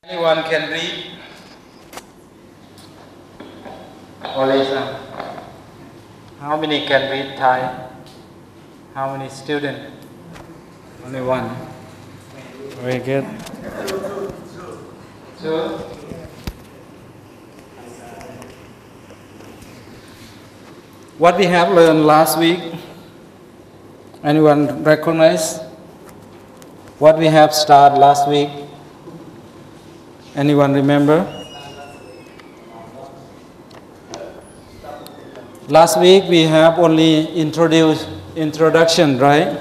Anyone can read? Only some. How many can read Thai? How many students? Only one. Very good. Two. What we have learned last week? Anyone recognize what we have started last week? Anyone remember? Last week we have only introduction, right?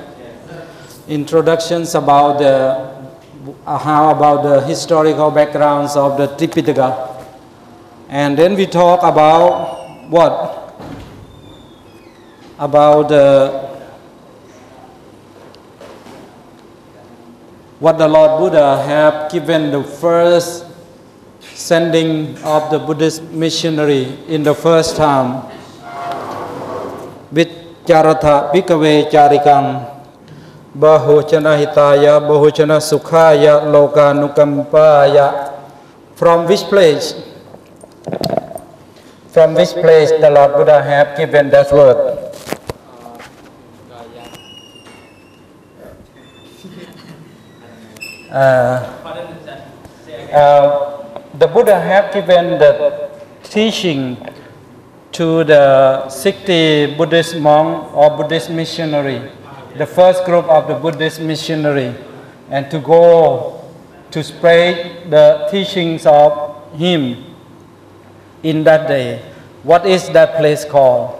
Introductions about the historical backgrounds of the Tripitaka, and then we talk about what? About what the Lord Buddha have given the first sending of the Buddhist missionary in the first time. Vicharatha bhikkhave charikam bahuchana hitaya bahuchana sukhaya lokanukampaya. From which place? From which place the Lord Buddha have given that word? The Buddha have given the teaching to the 60 Buddhist monk or Buddhist missionary, the first group of the Buddhist missionary, and to go to spread the teachings of him in that day. What is that place called?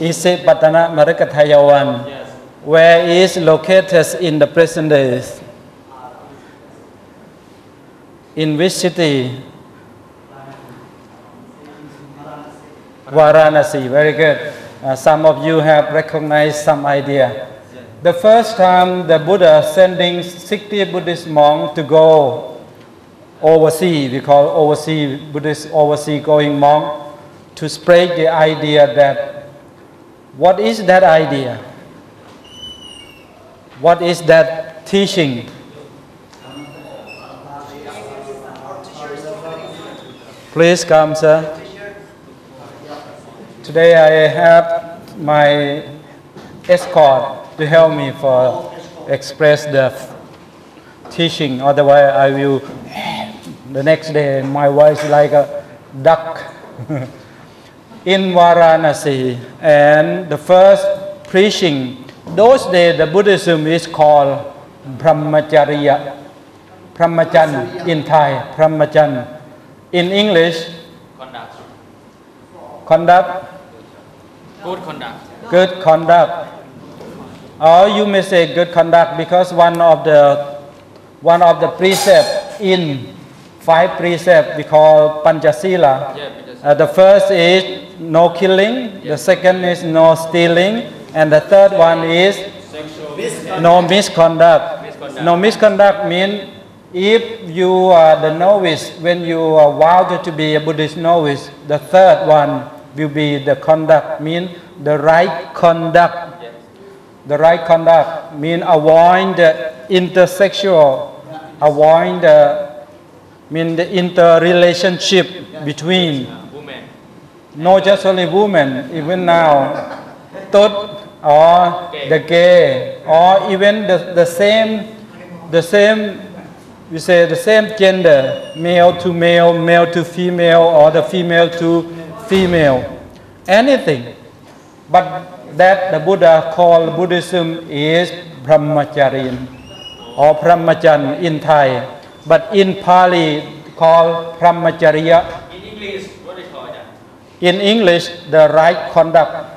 Isipatana Marikathayawan. Where is located in the present days? In which city? Varanasi. Very good. Some of you have recognized some idea. The first time the Buddha sending 60 Buddhist monks to go overseas, we call overseas Buddhist overseas going monk, to spread the idea that, what is that idea? What is that teaching? Please come, sir. Today I have my escort to help me for express the teaching. Otherwise, I will the next day my voice like a duck. In Varanasi, and the first preaching. Those days, the Buddhism is called Brahmacharya. Brahmachan in Thai, Brahmachan. In English, Conduct. Conduct. Good conduct. Good conduct. Or you may say good conduct because one of the precepts in 5 precepts we call Panchasila. The first is no killing. The second is no stealing. And the third one is no misconduct. No misconduct means if you are the novice, when you are vowed to be a Buddhist novice, the third one will be the conduct, means the right conduct. The right conduct means avoid the intersexual, avoid the interrelationship between, not just only women, even now, thought, or the gay, or even the same, we say the same gender, male to male, male to female, or the female to female, anything. But that the Buddha called Buddhism is Brahmacharya or Brahmachan in Thai, but in Pali called Brahmacharya. In English, what is called? In English, the right conduct.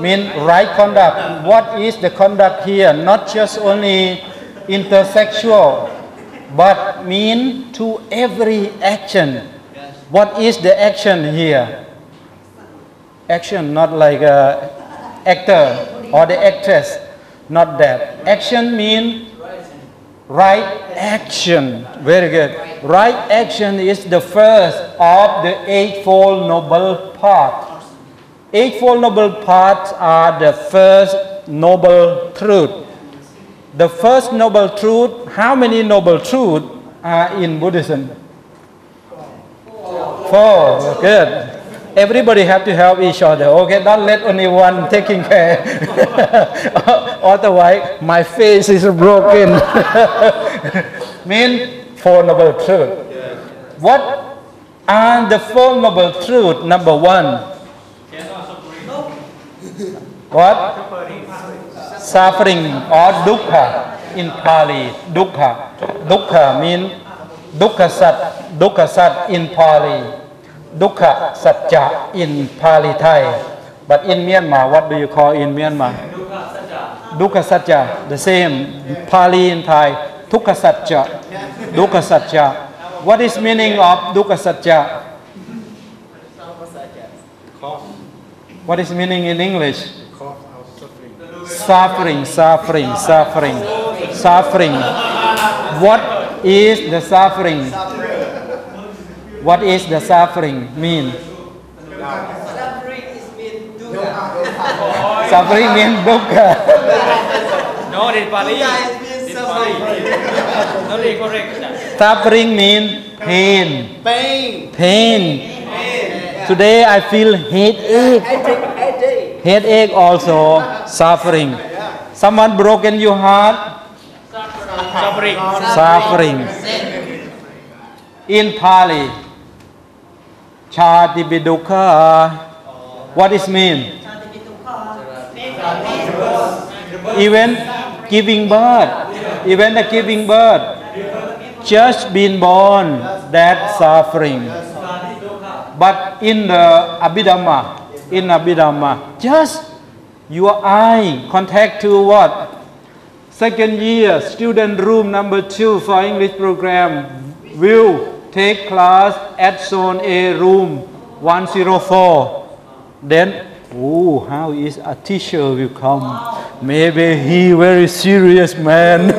Mean right conduct. What is the conduct here? Not just only intersexual, but mean to every action. What is the action here? Action, not like a actor or the actress, not that. Action mean right action. Very good. Right action is the first of the Eightfold Noble Path. Eightfold Noble Paths are the first noble truth. The first noble truth, how many noble truths are in Buddhism? 4. Good. Everybody have to help each other. Okay, don't let only one taking care. Otherwise, my face is broken. Mean 4 noble truths. What are the 4 noble truths? Number 1. What? Suffering or dukkha in Pali. Dukkha. Dukkha means dukkha sat in Pali. Dukkha satcha in Pali Thai. But in Myanmar, what do you call in Myanmar? Dukkha satcha. The same. Pali in Thai. Dukkha satcha. Dukkha satcha. What is meaning of dukkha satcha? What is meaning in English? Suffering. What is the suffering? What is the suffering mean? Suffering is mean dukkha. Suffering means dukkha. No, in Pali. Dukkha means suffering. Not incorrect. Suffering means pain. Pain. Today I feel headache. Headache. Headache also suffering. Someone broken your heart? Suffering. In Pali, chati bidukha. What is mean? Even giving birth. Even the giving birth. Just being born, that suffering. But in the Abhidhamma, just your eye contact to what? Second year, student room number 2 for English program will take class at zone A room 104. Then, oh, how is a teacher will come? Maybe he very serious man.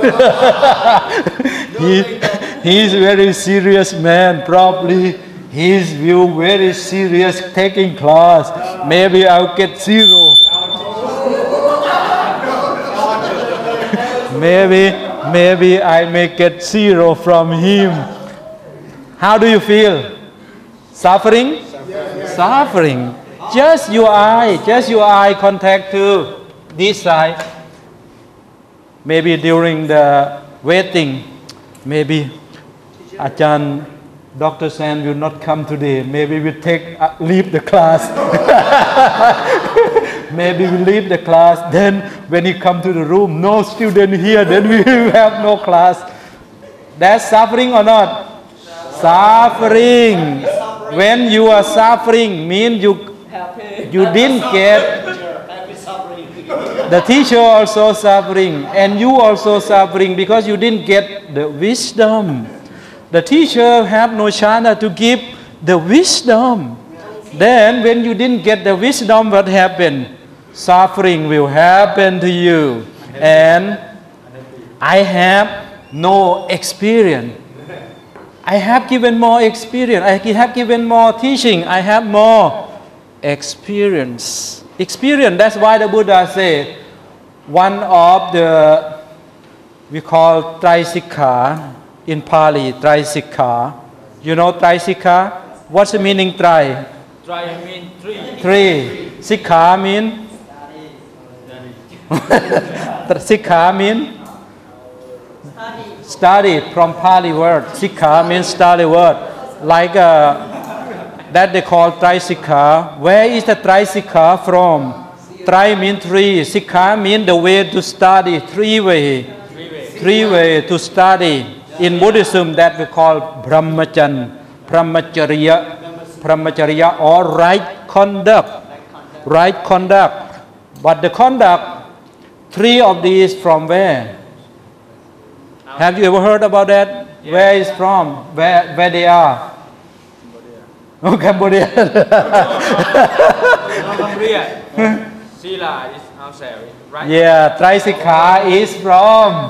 He's very serious man. Probably he's will very serious taking class. Maybe I'll get 0. Maybe I may get 0 from him. How do you feel? Suffering? Suffering. Just your eye contact to this side. Maybe during the waiting, maybe Ajahn Dr.Saen will not come today. Maybe we leave the class. Maybe we leave the class. Then when he come to the room, no student here. Then we will have no class. That's suffering or not? Suffering. When you are suffering, means you didn't get. The teacher also suffering, and you also suffering because you didn't get the wisdom. The teacher have no chance to give the wisdom. Then when you didn't get the wisdom, what happened? Suffering will happen to you. And I have no experience. I have given more experience. I have given more teaching. I have more experience. Experience, that's why the Buddha said, one of the, we call Trisikha in Pali, Trisikha. You know Trisikha? What's the meaning tri? Try mean 3. 3. Sikha mean? Sikha mean? Study from Pali word. Sikha means study word. Like that they call Trisikha. Where is the Trisikha from? Tri means 3. Sikha means the way to study. 3 way. 3 way to study. In Buddhism that we call Brahmacharya. Brahmacharya or right conduct. Right conduct. But the conduct, 3 of these from where? Have you ever heard about that? Yeah. Where is from? Where they are? Oh, Cambodia. Cambodia. Sila is outside, right? Yeah, Trisikha is from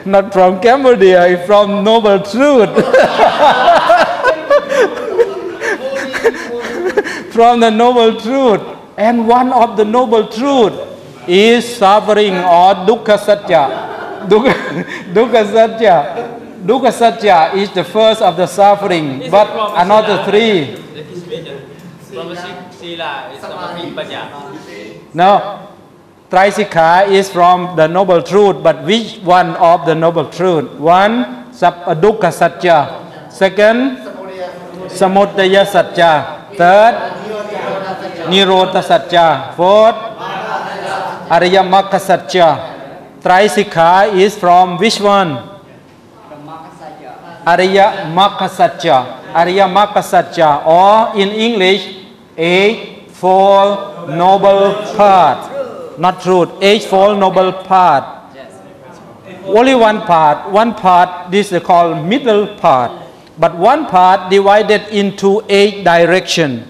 not from Cambodia, it's from Noble Truth. From the Noble Truth. And one of the Noble Truth is suffering or dukkha satya. Dukkha satya. Dukkha satya is the first of the suffering, but another three. From the sila is samadhi panya. No, Trisikha is from the noble truth, but which one of the noble truth? One, dukkha satya. Second, samudaya satya. Third, nirodha satya. Fourth, ariya makha satya. Trisikha is from which one? Ariya makha satya. Ariya makha satya, or in English, eightfold noble path. Not truth, eightfold noble path. Only one path, this is called middle path. But one path divided into 8 directions,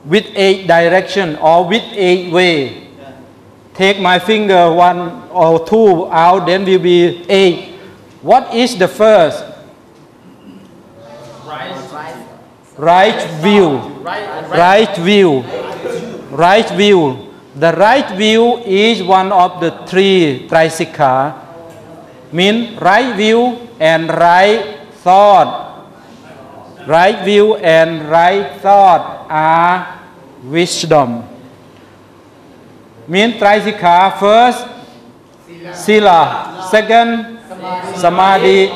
with 8 direction or with 8 way. Take my finger 1 or 2 out, then will be 8. What is the first? Right view. Right view. Right view. The right view is one of the 3 Trisikha. Mean right view and right thought. Right view and right thought are wisdom. Mean Trisikha, first Sila, second Samadhi,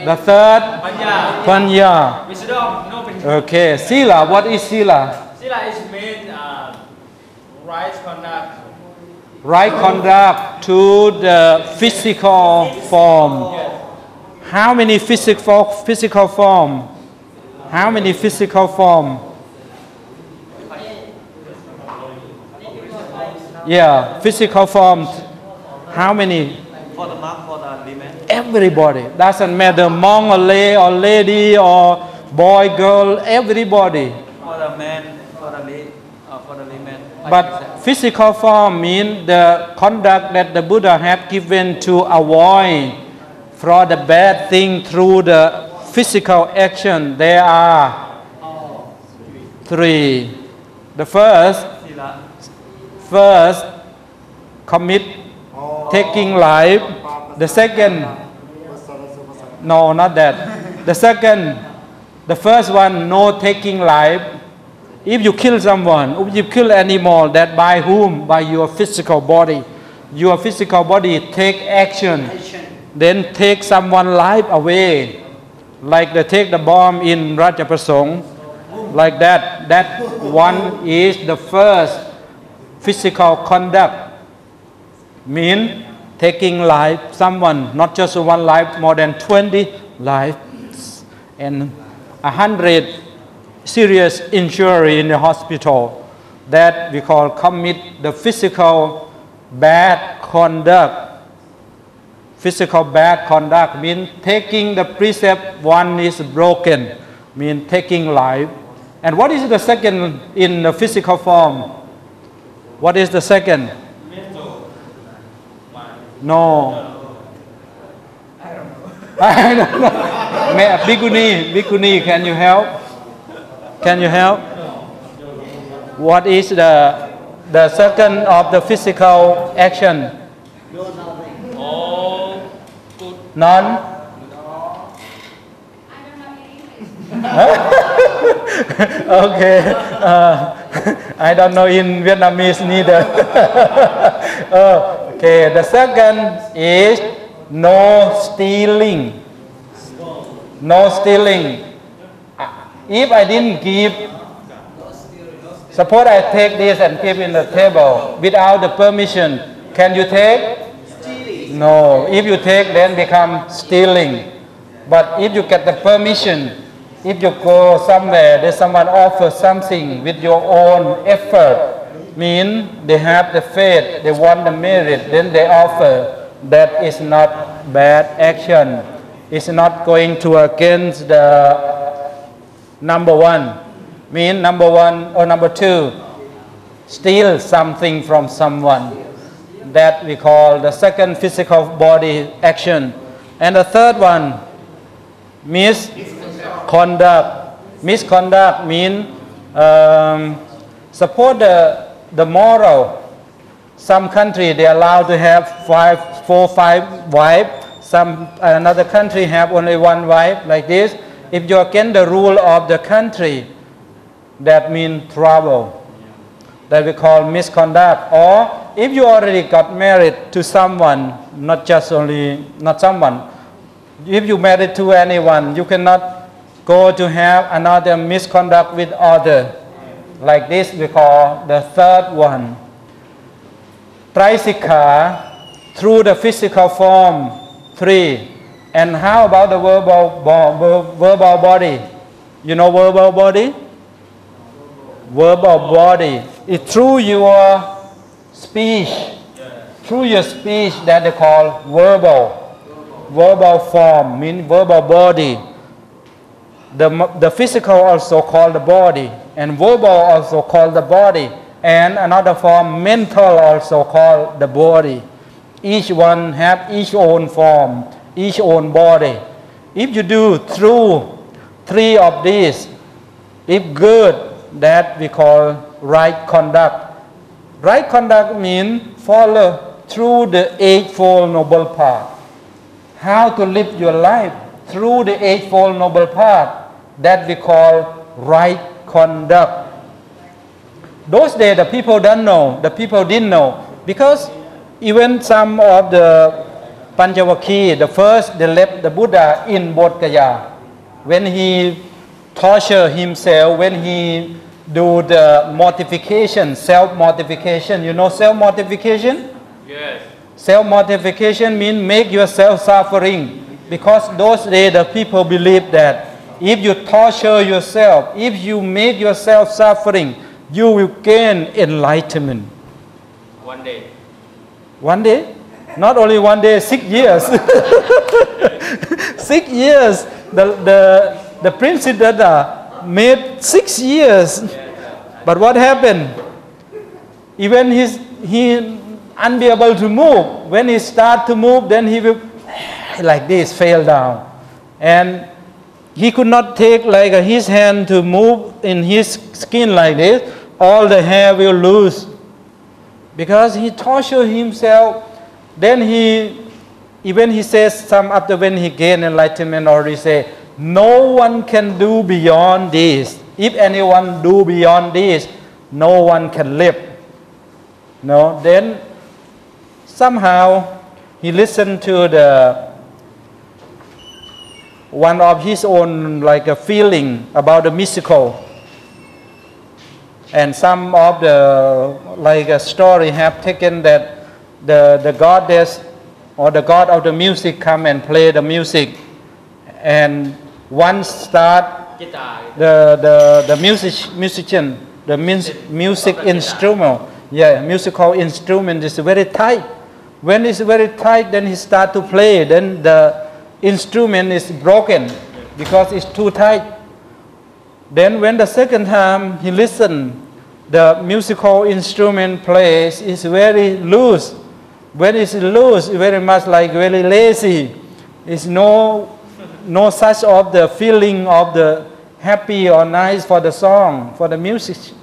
the third Panya. Wisdom, no panya. Okay, Sila, what is Sila? Sila is mean right conduct. Right conduct to the physical form. How many physical form? How many physical form? Yeah, physical forms. How many? For the monk, for the layman. Everybody. Doesn't matter monk or lay or lady or boy, girl, everybody. For the man, for the layman. But physical form means the conduct that the Buddha had given to avoid for the bad thing through the physical action. There are 3. The first, commit taking life. The second, no, not that. The first one, no taking life. If you kill someone, if you kill animal, that by whom? By your physical body. Your physical body take action, then take someone's life away. Like they take the bomb in Rajapasong, like that. That one is the first physical conduct. Mean taking life, someone, not just one life, more than 20 lives, and 100 serious injury in the hospital. That we call commit the physical bad conduct. Physical bad conduct means taking the precept, one is broken, means taking life. And what is the second in the physical form? What is the second? No. I don't know. Bhikkhuni, can you help? Can you help? What is the second of the physical action? None? Okay. I don't know in Vietnamese neither. Okay, the second is no stealing. No stealing. If I didn't give, suppose I take this and keep in the table without the permission, can you take? No. If you take, then become stealing. But if you get the permission, if you go somewhere, there's someone offers something with your own effort, mean they have the faith, they want the merit, then they offer. That is not bad action. It's not going to against the number 1. Mean number 1 or number 2, steal something from someone. That we call the second physical body action. And the third one, misconduct. Misconduct means support the moral. Some country they allow to have 5 wives. Another country have only one wife, like this. If you against the rule of the country, that means trouble. That we call misconduct. Or if you already got married to someone, not someone. If you married to anyone, you cannot go to have another misconduct with other. Like this we call the third one. Traisikha, through the physical form, 3. And how about the verbal body? You know verbal body? Verbal body. It's through your speech. Through your speech that they call verbal. Verbal form means verbal body. The physical also called the body. And verbal also called the body. And another form, mental, also called the body. Each one have each own form, each own body. If you do through 3 of these, if good, that we call right conduct. Right conduct means follow through the Eightfold Noble Path. How to live your life through the Eightfold Noble Path, that we call right conduct. Those days the people don't know, the people didn't know, because even some of the Panjavaki, the first, they left the Buddha in Bodh Gaya. When he tortured himself, when he do the mortification, self-mortification, you know self-mortification? Yes. Self-mortification means make yourself suffering, because those days the people believe that if you torture yourself, if you make yourself suffering, you will gain enlightenment. One day. One day? Not only one day, 6 years. 6 years. The Prince Siddhartha made 6 years. But what happened? Even he unable to move. When he start to move, then he will like this, fall down. And he could not take like his hand to move in his skin like this. All the hair will lose. Because he tortured himself. Then he says some after when he gained enlightenment already say, no one can do beyond this. If anyone do beyond this, no one can live. No, then somehow he listened to one of his own like a feeling about the mystical. And some of the like a story have taken that the goddess or the god of the music come and play the music, and once start the musician, the music instrument, musical instrument is very tight. When it's very tight, then he start to play, then the instrument is broken because it's too tight. Then when the second time he listened, the musical instrument plays is very loose. When it's loose, very much like very lazy. It's no such of the feeling of the happy or nice for the song, for the music.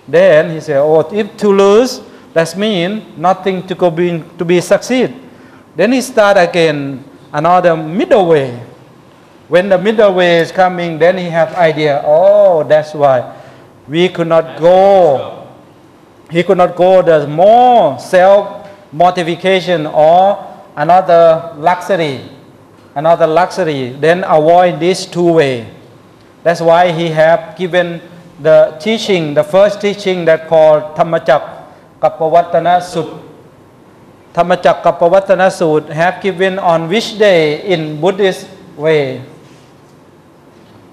Then he said, oh, if too loose, that means nothing to be succeed. Then he start again another middle way. When the middle way is coming, then he have idea, oh, that's why we could not go. He could not go the more self-mortification or another luxury. Then avoid these 2 ways. That's why he have given the teaching, the first teaching that called Dhammacakkappavattana Sutta. Dhammacakkappavattana Sutta have given on which day in Buddhist way?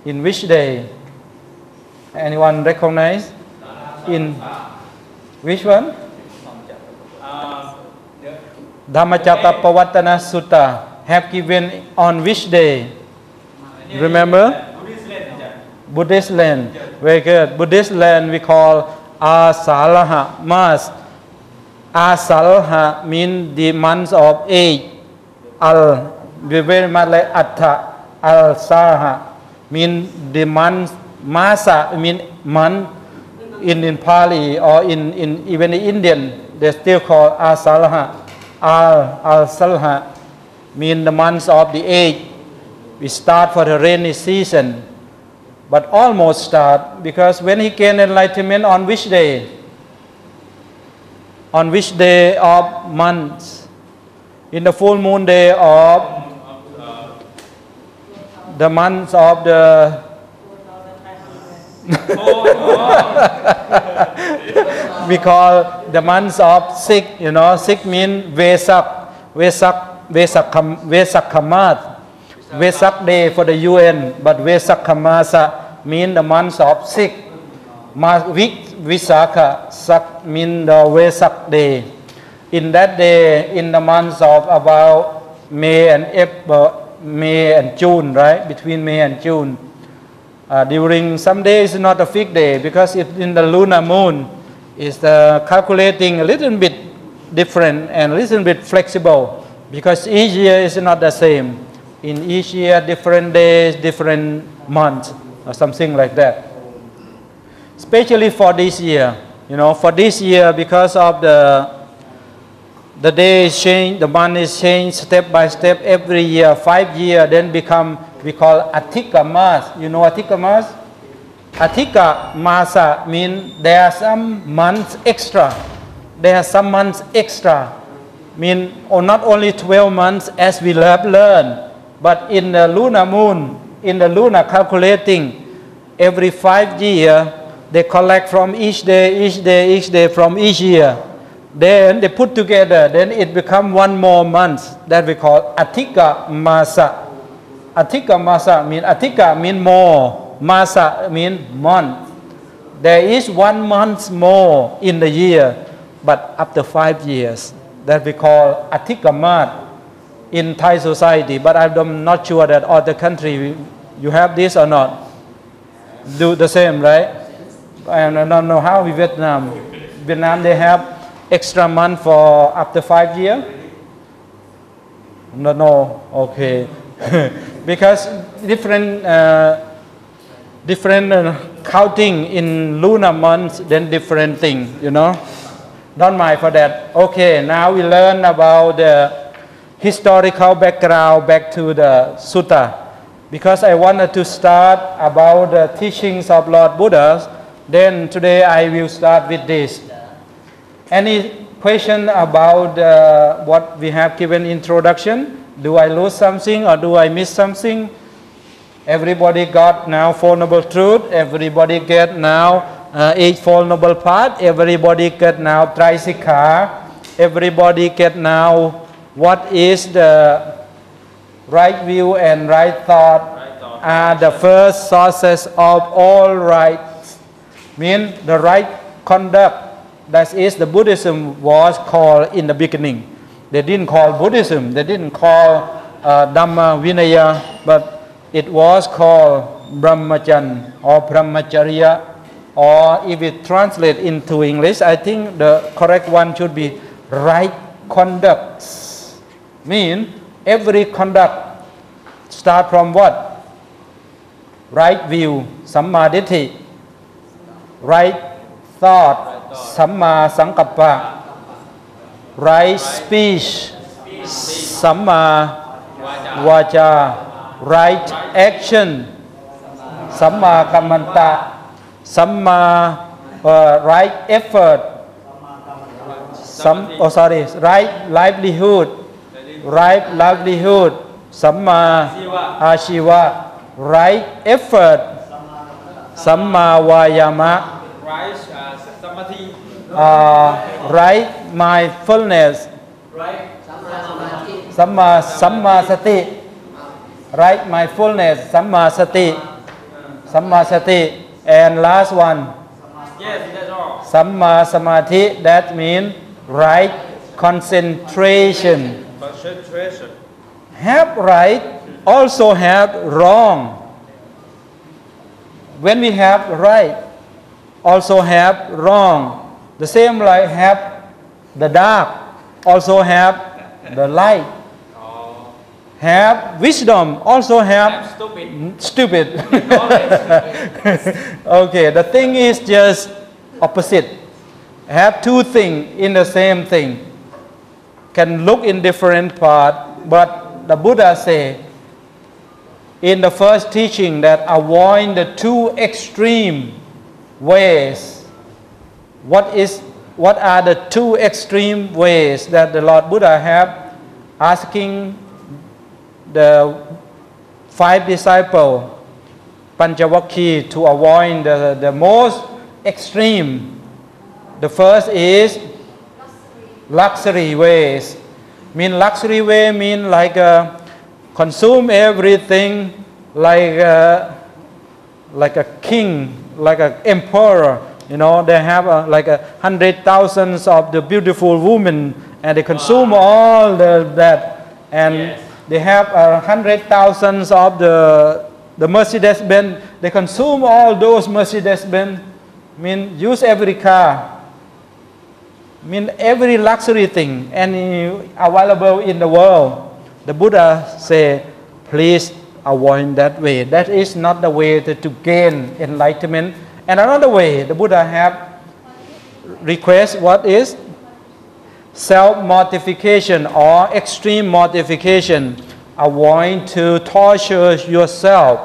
In which day? Anyone recognize? In which one? Dhammacakkappavattana Sutta have given on which day? Remember? Buddhist land. Very good. Buddhist land we call Asalaha Mas. Asalaha means the months of 8. Al, very much like Atta. Al-Saha mean the month. Masa mean month in Pali or in even the Indian they still call Al-Salha. Al-Salha mean the months of the age. We start for the rainy season, but almost start, because when he gained enlightenment, on which day? On which day of months? In the full moon day of the months of the we call the months of Sikh, you know. Sikh means Vesak day for the UN, but Vesakhamasa mean the months of Sikh. Visakha Sak mean the Vesak day. In that day, in the months of about May and June, right? Between May and June. During some days it's not a fixed day, because it's in the lunar moon. It's calculating a little bit different and a little bit flexible, because each year is not the same. In each year, different days, different months, or something like that. Especially for this year, you know, for this year, because of the day is changed, the month is changed step by step every year. 5 years then become, we call Atika Mas. You know Atika Mas? Atika Masa means there are some months extra. There are some months extra. Mean not only 12 months as we have learned, but in the lunar moon, in the lunar calculating, every 5 years, they collect from each day from each year. Then they put together, then it becomes one more month that we call Atika Masa. Atika Masa means, Atika means more, Masa means month. There is 1 month more in the year, but after 5 years, that we call Atika Mat in Thai society. But I'm not sure that other country you have this or not. Do the same, right? And I don't know how in Vietnam. Vietnam, they have extra month for after 5 years? No, okay. Because different counting in lunar months, then different thing, you know. Don't mind for that. Okay, now we learn about the historical background back to the sutta. Because I wanted to start about the teachings of Lord Buddha, then today I will start with this. Any question about what we have given introduction? Do I lose something or do I miss something? Everybody got now Four Noble Truth. Everybody get now Eightfold Noble Path. Everybody get now Trisikha. Everybody get now what is the right view and right thought are the first sources of all rights. Mean the right conduct. That is, the Buddhism was called in the beginning. They didn't call Buddhism, they didn't call Dhamma Vinaya, but it was called Brahmacharya or Brahmacharya, or if it translates into English, I think the correct one should be right conduct. Mean every conduct start from what? Right view, Sammaditthi. Right thought, Samma Sankappa. Right speech, Samma Vacha. Right action, Samma Kammanta. Samma right effort, right livelihood. Right livelihood, Samma Ashiva. Right effort, Samma Vayama. Right mindfulness, Samma Sati. Right mindfulness, Samma Sati. Samma Sati. And last one, Yes, that's all. Samma Samadhi, that means right concentration. Concentration. Have right, also have wrong. When we have right, also have wrong. The same like have the dark, also have the light. Have wisdom, also have stupid. Knowledge. Okay, the thing is just opposite. have two things in the same thing, can look in different part, but the Buddha say in the first teaching that avoid the two extreme ways. What are the two extreme ways that the Lord Buddha have asking the 5 disciples, Panchavakkhya, to avoid the most extreme? The first is luxury ways. Luxury way mean like consume everything like a king, like an emperor. They have like 100,000 of the beautiful women, and they consume all that, and they have 100,000 of the Mercedes Benz. They consume all those Mercedes Benz. Use every car. Every luxury thing any available in the world. The Buddha say, please avoid that way. That is not the way to gain enlightenment. And another way, the Buddha have request what is self-mortification or extreme mortification. Avoid to torture yourself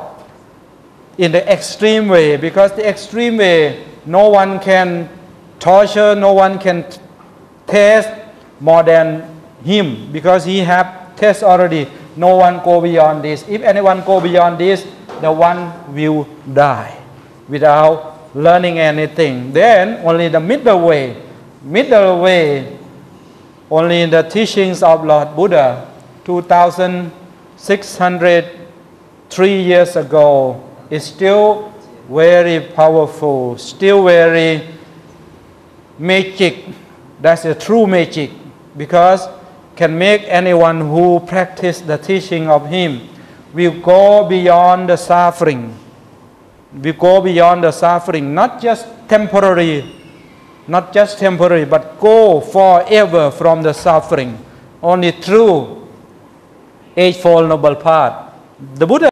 in the extreme way, because the extreme way, no one can torture, no one can test more than him, because he have test already. No one go beyond this. If anyone go beyond this, the one will die without learning anything. Then only the middle way, only the teachings of Lord Buddha 2,603 years ago is still very powerful, still very magic. That's a true magic, because can make anyone who practice the teaching of him will go beyond the suffering. We go beyond the suffering, not just temporary, but go forever from the suffering, only through Eightfold Noble Path. The Buddha